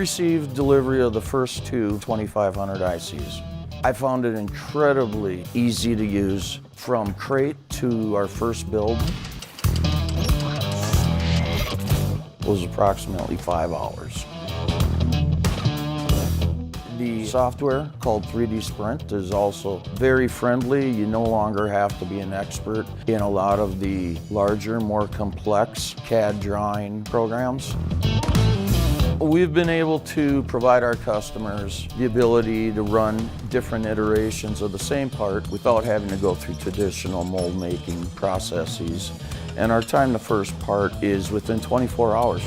received delivery of the first two 2500 ICs. I found it incredibly easy to use. From crate to our first build was approximately 5 hours. The software called 3D Sprint is also very friendly. You no longer have to be an expert in a lot of the larger, more complex CAD drawing programs. We've been able to provide our customers the ability to run different iterations of the same part without having to go through traditional mold making processes. And our time to first part is within 24 hours.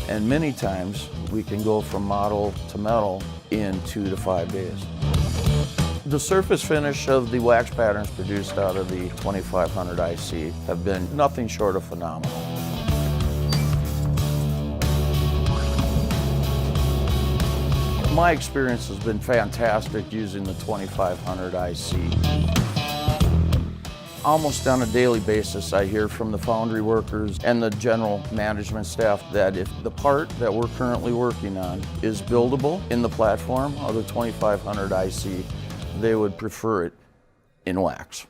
And many times we can go from model to metal in 2 to 5 days. The surface finish of the wax patterns produced out of the 2500 IC have been nothing short of phenomenal. My experience has been fantastic using the 2500 IC. Almost on a daily basis, I hear from the Foundry workers and the general management staff that if the part that we're currently working on is buildable in the platform of the 2500 IC, they would prefer it in wax.